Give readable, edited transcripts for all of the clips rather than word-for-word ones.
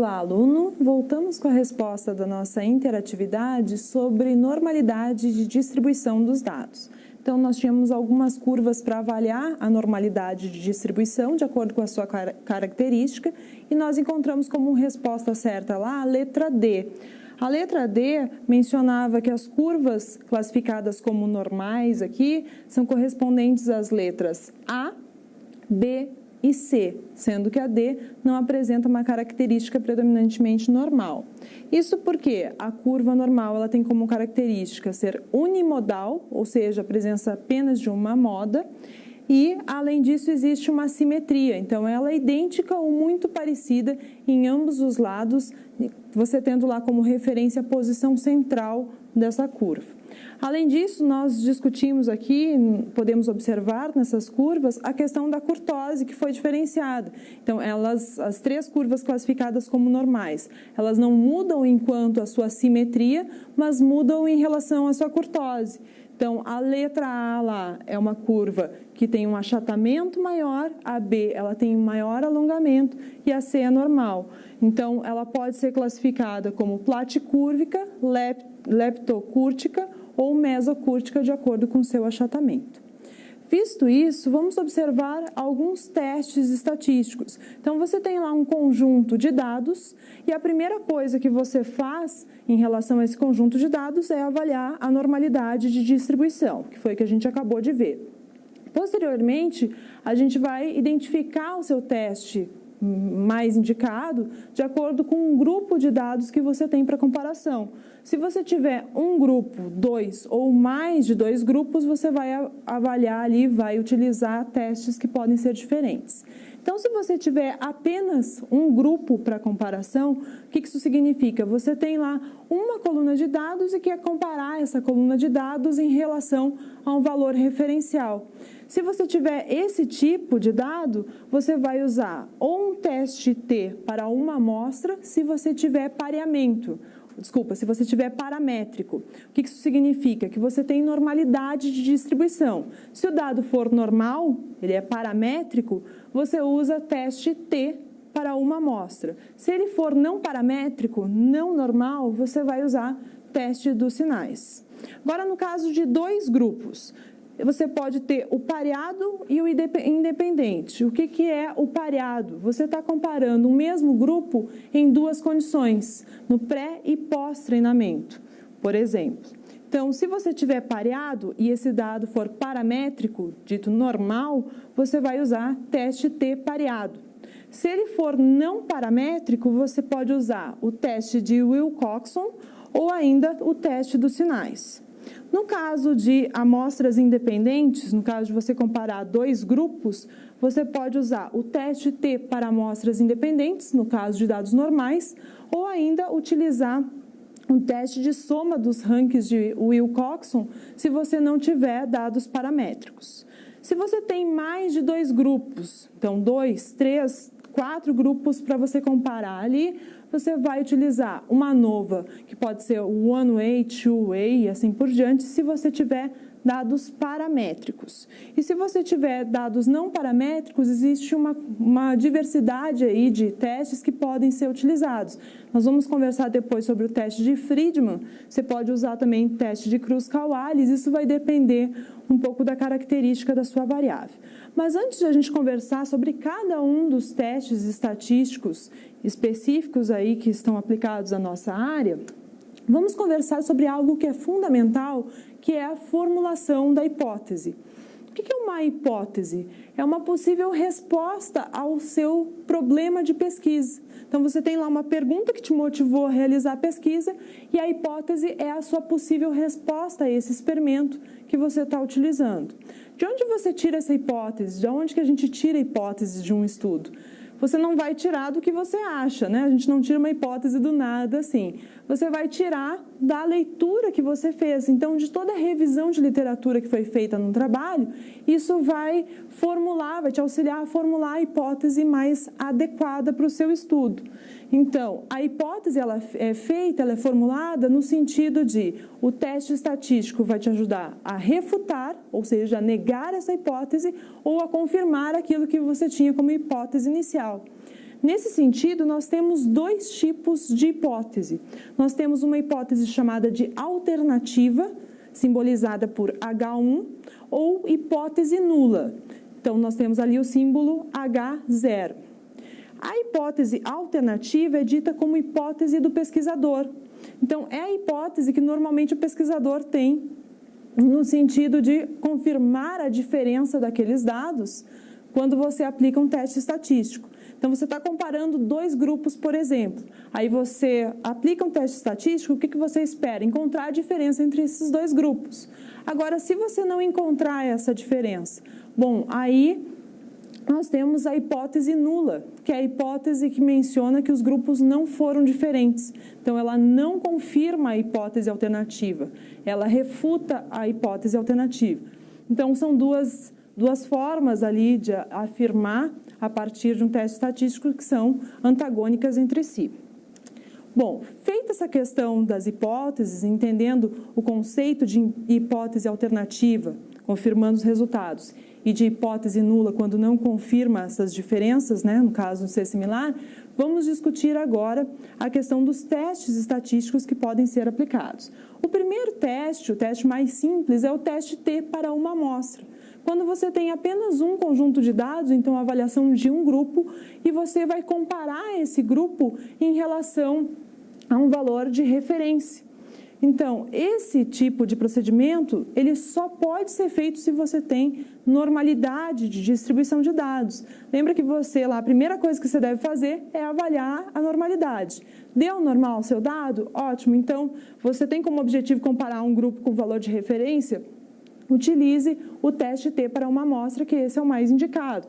Olá, aluno! Voltamos com a resposta da nossa interatividade sobre normalidade de distribuição dos dados. Então, nós tínhamos algumas curvas para avaliar a normalidade de distribuição de acordo com a sua característica e nós encontramos como resposta certa lá a letra D. A letra D mencionava que as curvas classificadas como normais aqui são correspondentes às letras A, B e C, sendo que a D não apresenta uma característica predominantemente normal. Isso porque a curva normal ela tem como característica ser unimodal, ou seja, a presença apenas de uma moda, e, além disso, existe uma simetria. Então, ela é idêntica ou muito parecida em ambos os lados, você tendo lá como referência a posição central dessa curva. Além disso, nós discutimos aqui, podemos observar nessas curvas, a questão da curtose, que foi diferenciada. Então, as três curvas classificadas como normais, elas não mudam enquanto a sua simetria, mas mudam em relação à sua curtose. Então, a letra A lá é uma curva que tem um achatamento maior, a B ela tem um maior alongamento e a C é normal. Então, ela pode ser classificada como platicúrvica, leptocúrtica ou mesocúrtica de acordo com seu achatamento. Visto isso, vamos observar alguns testes estatísticos. Então, você tem lá um conjunto de dados e a primeira coisa que você faz em relação a esse conjunto de dados é avaliar a normalidade de distribuição, que foi o que a gente acabou de ver. Posteriormente, a gente vai identificar o seu teste mais indicado de acordo com um grupo de dados que você tem para comparação. Se você tiver um grupo, dois ou mais de dois grupos, você vai avaliar ali, vai utilizar testes que podem ser diferentes. Então, se você tiver apenas um grupo para comparação, o que isso significa? Você tem lá uma coluna de dados e quer comparar essa coluna de dados em relação a um valor referencial. Se você tiver esse tipo de dado, você vai usar ou um teste T para uma amostra, se você tiver pareamento. Se você tiver paramétrico. O que isso significa? Que você tem normalidade de distribuição. Se o dado for normal, ele é paramétrico, você usa teste T para uma amostra. Se ele for não paramétrico, não normal, você vai usar teste dos sinais. Agora, no caso de dois grupos, você pode ter o pareado e o independente. O que é o pareado? Você está comparando o mesmo grupo em duas condições, no pré e pós-treinamento, por exemplo. Então, se você tiver pareado e esse dado for paramétrico, dito normal, você vai usar teste T pareado. Se ele for não paramétrico, você pode usar o teste de Wilcoxon ou ainda o teste dos sinais. No caso de amostras independentes, no caso de você comparar dois grupos, você pode usar o teste T para amostras independentes, no caso de dados normais, ou ainda utilizar um teste de soma dos rankings de Wilcoxon, se você não tiver dados paramétricos. Se você tem mais de dois grupos, então 2, 3, 4 grupos para você comparar ali, você vai utilizar uma ANOVA, que pode ser o one way, two way e assim por diante, se você tiver dados paramétricos. E se você tiver dados não paramétricos, existe uma diversidade aí de testes que podem ser utilizados. Nós vamos conversar depois sobre o teste de Friedman, você pode usar também teste de Kruskal-Wallis, isso vai depender um pouco da característica da sua variável. Mas antes de a gente conversar sobre cada um dos testes estatísticos específicos aí que estão aplicados à nossa área, vamos conversar sobre algo que é fundamental, que é a formulação da hipótese. O que é uma hipótese? É uma possível resposta ao seu problema de pesquisa. Então, você tem lá uma pergunta que te motivou a realizar a pesquisa e a hipótese é a sua possível resposta a esse experimento que você está utilizando. De onde você tira essa hipótese? De onde que a gente tira a hipótese de um estudo? Você não vai tirar do que você acha, né? A gente não tira uma hipótese do nada assim. Você vai tirar da leitura que você fez. Então, de toda a revisão de literatura que foi feita no trabalho, isso vai te auxiliar a formular a hipótese mais adequada para o seu estudo. Então, a hipótese ela é formulada no sentido de o teste estatístico vai te ajudar a refutar, ou seja, a negar essa hipótese ou a confirmar aquilo que você tinha como hipótese inicial. Nesse sentido, nós temos dois tipos de hipótese. Nós temos uma hipótese chamada de alternativa, simbolizada por H1, ou hipótese nula. Então, nós temos ali o símbolo H0. A hipótese alternativa é dita como hipótese do pesquisador. Então, é a hipótese que normalmente o pesquisador tem no sentido de confirmar a diferença daqueles dados quando você aplica um teste estatístico. Então, você está comparando dois grupos, por exemplo. Aí você aplica um teste estatístico, o que você espera? Encontrar a diferença entre esses dois grupos. Agora, se você não encontrar essa diferença, bom, aí nós temos a hipótese nula, que é a hipótese que menciona que os grupos não foram diferentes. Então, ela não confirma a hipótese alternativa, ela refuta a hipótese alternativa. Então, são duas formas ali de afirmar a partir de um teste estatístico que são antagônicas entre si. Bom, feita essa questão das hipóteses, entendendo o conceito de hipótese alternativa, confirmando os resultados, e de hipótese nula quando não confirma essas diferenças, né, no caso de ser similar, vamos discutir agora a questão dos testes estatísticos que podem ser aplicados. O primeiro teste, o teste mais simples, é o teste T para uma amostra. Quando você tem apenas um conjunto de dados, então a avaliação de um grupo, e você vai comparar esse grupo em relação a um valor de referência. Então, esse tipo de procedimento, ele só pode ser feito se você tem normalidade de distribuição de dados. Lembra que a primeira coisa que você deve fazer é avaliar a normalidade. Deu normal o seu dado? Ótimo. Então, você tem como objetivo comparar um grupo com valor de referência? Utilize o teste T para uma amostra, que esse é o mais indicado.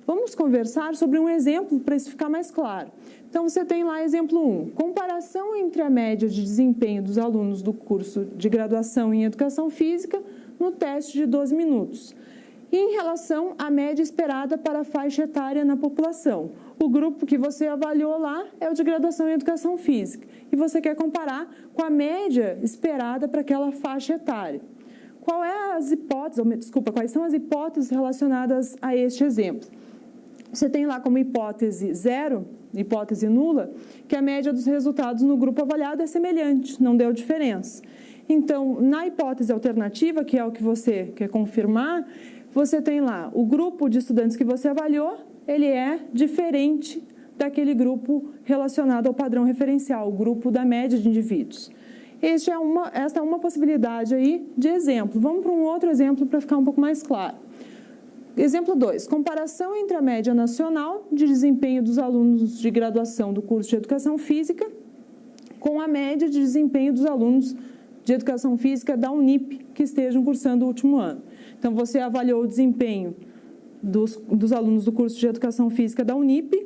Vamos conversar sobre um exemplo para isso ficar mais claro. Então, você tem lá exemplo 1, comparação entre a média de desempenho dos alunos do curso de graduação em Educação Física no teste de 12 minutos. E em relação à média esperada para a faixa etária na população. O grupo que você avaliou lá é o de graduação em Educação Física. E você quer comparar com a média esperada para aquela faixa etária. Quais são as hipóteses relacionadas a este exemplo? Você tem lá como hipótese 0, hipótese nula, que a média dos resultados no grupo avaliado é semelhante, não deu diferença. Então, na hipótese alternativa, que é o que você quer confirmar, você tem lá o grupo de estudantes que você avaliou, ele é diferente daquele grupo relacionado ao padrão referencial, o grupo da média de indivíduos. Esta é uma possibilidade aí de exemplo. Vamos para um outro exemplo para ficar um pouco mais claro. Exemplo 2, comparação entre a média nacional de desempenho dos alunos de graduação do curso de Educação Física com a média de desempenho dos alunos de Educação Física da Unip que estejam cursando o último ano. Então, você avaliou o desempenho dos alunos do curso de Educação Física da Unip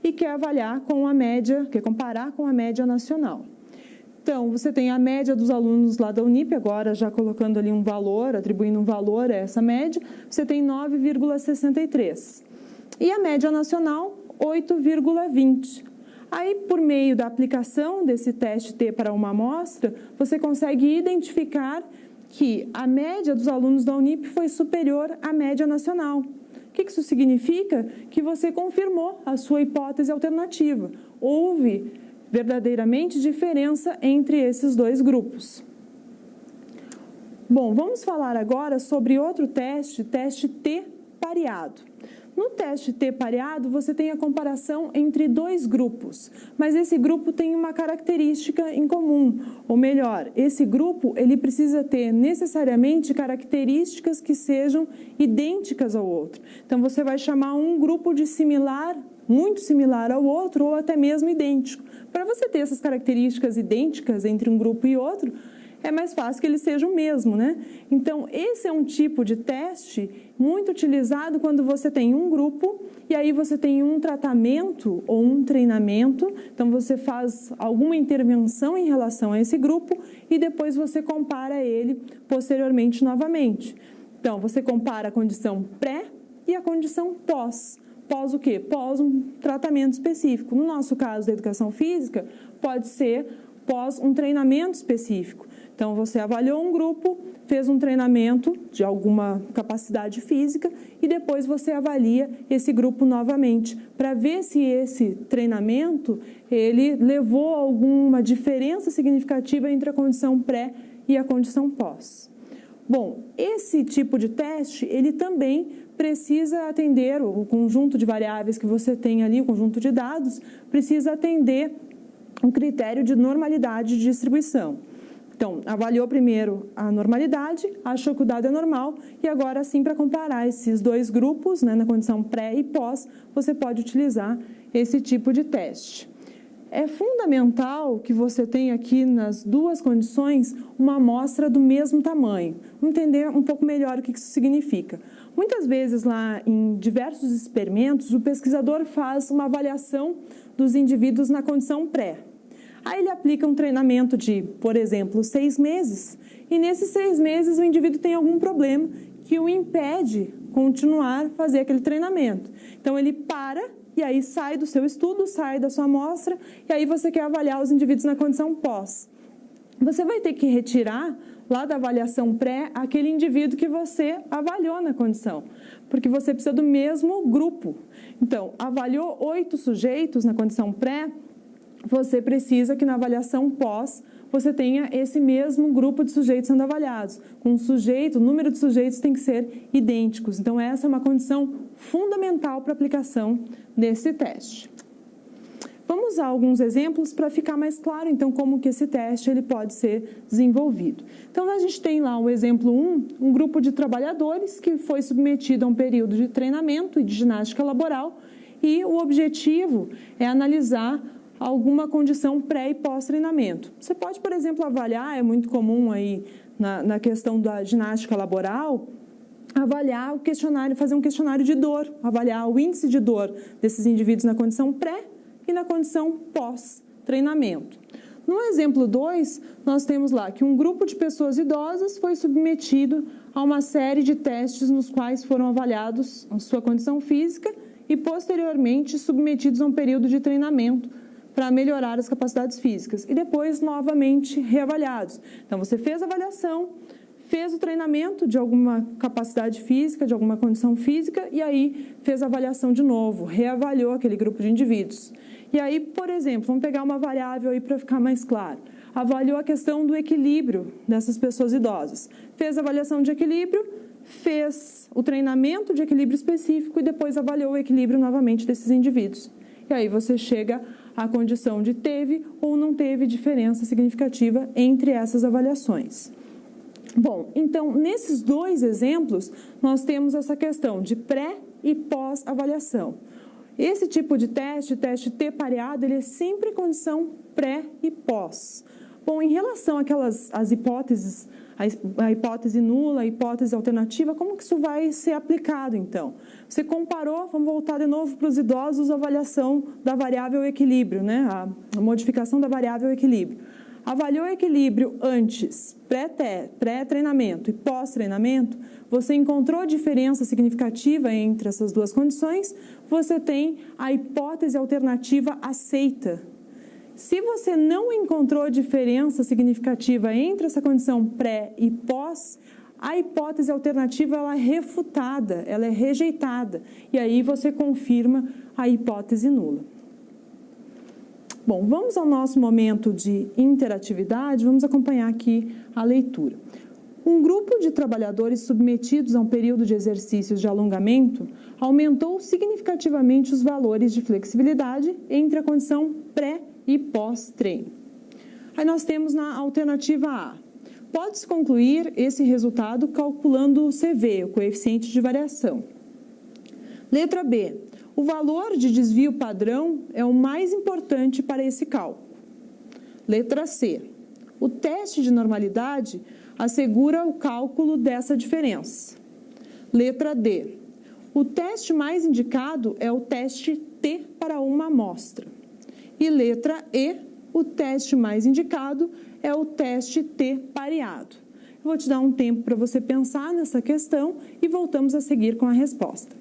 e quer comparar com a média nacional. Então, você tem a média dos alunos lá da Unip, agora já colocando ali um valor, atribuindo um valor a essa média, você tem 9,63. E a média nacional, 8,20. Aí, por meio da aplicação desse teste T para uma amostra, você consegue identificar que a média dos alunos da Unip foi superior à média nacional. O que isso significa? Que você confirmou a sua hipótese alternativa. Houve verdadeiramente diferença entre esses dois grupos. Bom, vamos falar agora sobre outro teste, teste T pareado. No teste T pareado, você tem a comparação entre dois grupos, mas esse grupo tem uma característica em comum, ou melhor, esse grupo ele precisa ter necessariamente características que sejam idênticas ao outro. Então, você vai chamar um grupo de similar, muito similar ao outro, ou até mesmo idêntico. Para você ter essas características idênticas entre um grupo e outro, é mais fácil que eles sejam o mesmo, né? Então, esse é um tipo de teste muito utilizado quando você tem um grupo e aí você tem um tratamento ou um treinamento. Então, você faz alguma intervenção em relação a esse grupo e depois você compara ele posteriormente novamente. Então, você compara a condição pré e a condição pós. Pós o quê? Pós um tratamento específico. No nosso caso da educação física, pode ser pós um treinamento específico. Então, você avaliou um grupo, fez um treinamento de alguma capacidade física e depois você avalia esse grupo novamente para ver se esse treinamento ele levou a alguma diferença significativa entre a condição pré e a condição pós. Bom, esse tipo de teste, ele também precisa atender o conjunto de variáveis que você tem ali, o conjunto de dados, precisa atender um critério de normalidade de distribuição. Então, avaliou primeiro a normalidade, achou que o dado é normal e agora sim, para comparar esses dois grupos, né, na condição pré e pós, você pode utilizar esse tipo de teste. É fundamental que você tenha aqui nas duas condições uma amostra do mesmo tamanho. Vamos entender um pouco melhor o que isso significa. Muitas vezes lá em diversos experimentos, o pesquisador faz uma avaliação dos indivíduos na condição pré. Aí ele aplica um treinamento de, por exemplo, 6 meses, e nesses 6 meses o indivíduo tem algum problema que o impede continuar a fazer aquele treinamento. Então ele para e aí sai do seu estudo, sai da sua amostra, e aí você quer avaliar os indivíduos na condição pós. Você vai ter que retirar lá da avaliação pré aquele indivíduo que você avaliou na condição, porque você precisa do mesmo grupo. Então, avaliou 8 sujeitos na condição pré, você precisa que na avaliação pós você tenha esse mesmo grupo de sujeitos sendo avaliados. Com o sujeito, o número de sujeitos tem que ser idênticos. Então, essa é uma condição fundamental para a aplicação desse teste. Vamos usar alguns exemplos para ficar mais claro, então, como que esse teste ele pode ser desenvolvido. Então, a gente tem lá o exemplo 1, um grupo de trabalhadores que foi submetido a um período de treinamento e de ginástica laboral e o objetivo é analisar alguma condição pré e pós-treinamento. Você pode, por exemplo, avaliar, é muito comum aí na questão da ginástica laboral, avaliar o questionário, fazer um questionário de dor, avaliar o índice de dor desses indivíduos na condição pré e na condição pós-treinamento. No exemplo 2, nós temos lá que um grupo de pessoas idosas foi submetido a uma série de testes nos quais foram avaliados a sua condição física e, posteriormente, submetidos a um período de treinamento para melhorar as capacidades físicas e depois novamente reavaliados. Então, você fez a avaliação, fez o treinamento de alguma capacidade física, de alguma condição física e aí fez a avaliação de novo, reavaliou aquele grupo de indivíduos. E aí, por exemplo, vamos pegar uma variável aí para ficar mais claro. Avaliou a questão do equilíbrio dessas pessoas idosas. Fez a avaliação de equilíbrio, fez o treinamento de equilíbrio específico e depois avaliou o equilíbrio novamente desses indivíduos. E aí você chega à condição de teve ou não teve diferença significativa entre essas avaliações. Bom, então, nesses dois exemplos, nós temos essa questão de pré e pós-avaliação. Esse tipo de teste T pareado, ele é sempre condição pré e pós. Bom, em relação às hipóteses, a hipótese nula, a hipótese alternativa, como que isso vai ser aplicado, então? Você comparou, vamos voltar de novo para os idosos, a avaliação da variável equilíbrio, né? A modificação da variável equilíbrio. Avaliou o equilíbrio antes, pré-treinamento e pós-treinamento, você encontrou diferença significativa entre essas duas condições, você tem a hipótese alternativa aceita. Se você não encontrou diferença significativa entre essa condição pré e pós, a hipótese alternativa ela é refutada, ela é rejeitada, e aí você confirma a hipótese nula. Bom, vamos ao nosso momento de interatividade, vamos acompanhar aqui a leitura. Um grupo de trabalhadores submetidos a um período de exercícios de alongamento aumentou significativamente os valores de flexibilidade entre a condição pré e pós-treino. Aí nós temos na alternativa A. Pode-se concluir esse resultado calculando o CV, o coeficiente de variação. Letra B. O valor de desvio padrão é o mais importante para esse cálculo. Letra C. O teste de normalidade assegura o cálculo dessa diferença. Letra D. O teste mais indicado é o teste T para uma amostra. E letra E. O teste mais indicado é o teste T pareado. Eu vou te dar um tempo para você pensar nessa questão e voltamos a seguir com a resposta.